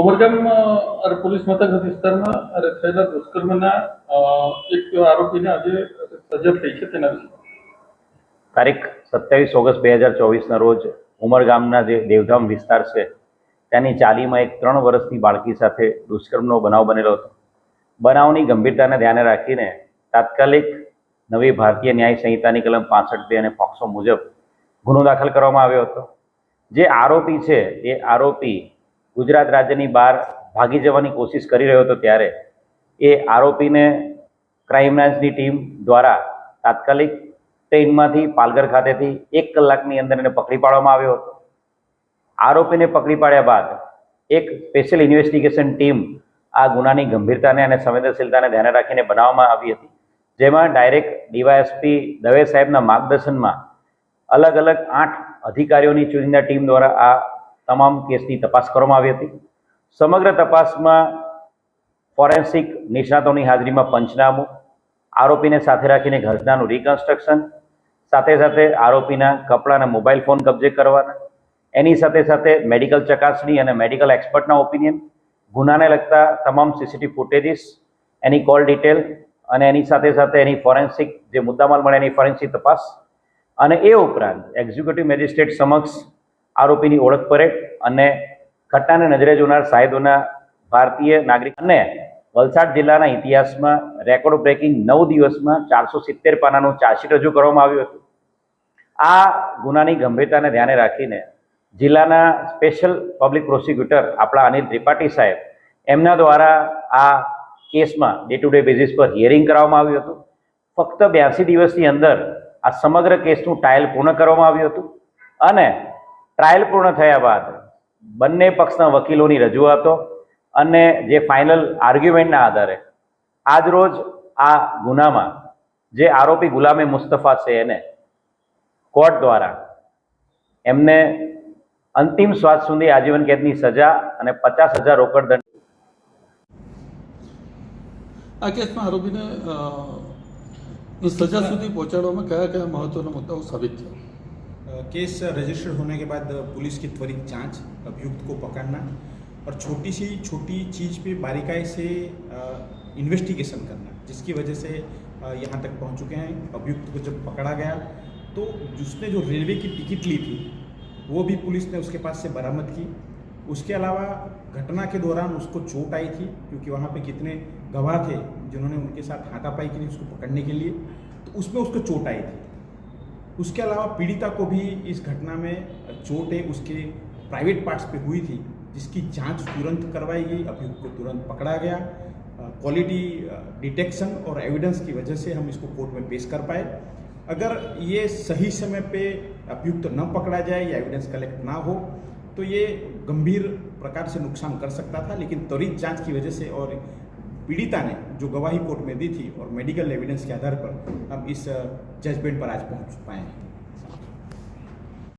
Umargam police મથક વિસ્તારમાં થયેલા દુષ્કર્મના એક આરોપીને આજે સજા થઈ છે તેના વિશે તારીખ 27 ઓગસ્ટ 2024ના રોજ ઉમરગામના જે દેવધામ વિસ્તાર છે ત્યાંની ચાલીમાં એક 3 વર્ષની બાળકી સાથે દુષ્કર્મનો બનાવ બનેલો હતો. બનાવની ગંભીરતાને ધ્યાને રાખીને તાત્કાલિક નવી ભારતીય ન્યાય સંહિતાની કલમ 65(2) અને પોક્સો મુજબ ગુનો દાખલ કરવામાં આવ્યો હતો. જે આરોપી છે એ આરોપી ગુજરાત રાજ્યની બહાર ભાગી જવાની કોશિશ કરી રહ્યો હતો ત્યારે એ આરોપીને ક્રાઇમ બ્રાન્ચની ટીમ દ્વારા તાત્કાલિક ટ્રેનમાંથી પાલઘર ખાતેથી 1 કલાકની અંદર એને પકડી પાડવામાં આવ્યો હતો. આરોપીને પકડી પાડ્યા બાદ એક સ્પેશિયલ ઇન્વેસ્ટિગેશન ટીમ આ ગુનાની ગંભીરતાને અને સંવેદનશીલતાને ધ્યાને રાખીને બનાવવામાં આવી હતી, જેમાં ડાયરેક્ટ ડીવાયએસપી દવે સાહેબના માર્ગદર્શનમાં અલગ અલગ 8 અધિકારીઓની ચૂંટણીના ટીમ દ્વારા આ તમામ કેસની તપાસ કરવામાં આવી હતી. સમગ્ર તપાસમાં ફોરેન્સિક નિષ્ણાતોની હાજરીમાં પંચનામું, આરોપીને સાથે રાખીને ઘટનાનું રિકન્સ્ટ્રક્શન, સાથે સાથે આરોપીના કપડાં અને મોબાઈલ ફોન કબજે કરવાના, એની સાથે સાથે મેડિકલ ચકાસણી અને મેડિકલ એક્સપર્ટના ઓપિનિયન, ગુનાને લગતા તમામ સીસીટીવી ફૂટેજીસ, એની કોલ ડિટેલ અને એની સાથે સાથે એની ફોરેન્સિક જે મુદ્દામાલ મળે એની ફોરેન્સિક તપાસ અને એ ઉપરાંત એક્ઝિક્યુટિવ મેજિસ્ટ્રેટ સમક્ષ આરોપીની ઓળખ પરેડ અને ઘટનાને નજરે જોનાર સાહેબોના ભારતીય નાગરિક અને વલસાડ જિલ્લાના ઇતિહાસમાં રેકોર્ડ બ્રેકિંગ 9 દિવસમાં 470 પાનાનું ચાર્જશીટ રજૂ કરવામાં આવ્યું હતું. આ ગુનાની ગંભીરતાને ધ્યાને રાખીને જિલ્લાના સ્પેશિયલ પબ્લિક પ્રોસિક્યુટર આપણા અનિલ ત્રિપાઠી સાહેબ એમના દ્વારા આ કેસમાં ડે ટુ ડે બેઝિસ પર હિયરિંગ કરવામાં આવ્યું હતું. ફક્ત 82 દિવસની અંદર આ સમગ્ર કેસનું ટ્રાયલ પૂર્ણ કરવામાં આવ્યું હતું અને ટ્રાયલ પૂર્ણ થયા બાદ બંને પક્ષના વકીલોની રજૂઆતો અને જે ફાઇનલ આર્ગ્યુમેન્ટના આધારે આજરોજ આ ગુનામાં જે આરોપી ગુલામે મુસ્તફા છે એને કોર્ટ દ્વારા એમને અંતિમ શ્વાસ સુધી આજીવન કેદની સજા અને 50,000 રોકડ દંડ. આ કેસમાં આરોપીને सजा સુધી પહોંચાડવામાં કયા કયા महत्वपूर्ण मुद्दाओं साबित थे? केस रजिस्टर्ड होने के बाद पुलिस की त्वरित जांच, अभियुक्त को पकड़ना और छोटी सी छोटी चीज़ पे बारीकाई से इन्वेस्टिगेशन करना, जिसकी वजह से यहाँ तक पहुँच चुके हैं. अभियुक्त को जब पकड़ा गया तो जिसने जो रेलवे की टिकट ली थी वो भी पुलिस ने उसके पास से बरामद की. उसके अलावा घटना के दौरान उसको चोट आई थी क्योंकि वहाँ पे कितने गवाह थे जिन्होंने उनके साथ हाथापाई की थी उसको पकड़ने के लिए, तो उसमें उसको चोट आई थी. उसके अलावा पीड़िता को भी इस घटना में चोट है उसके प्राइवेट पार्ट्स पे हुई थी, जिसकी जांच तुरंत करवाई गई. अभियुक्त को तुरंत पकड़ा गया. क्वालिटी डिटेक्शन और एविडेंस की वजह से हम इसको कोर्ट में पेश कर पाए. अगर ये सही समय पे अभियुक्त न पकड़ा जाए या एविडेंस कलेक्ट ना हो तो ये गंभीर प्रकार से नुकसान कर सकता था, लेकिन त्वरित जांच की वजह से और पीड़िता ने जो गवाही कोर्ट में दी थी और मेडिकल एविडेंस के आधार पर हम इस जजमेंट पर आज पहुंच पाए हैं.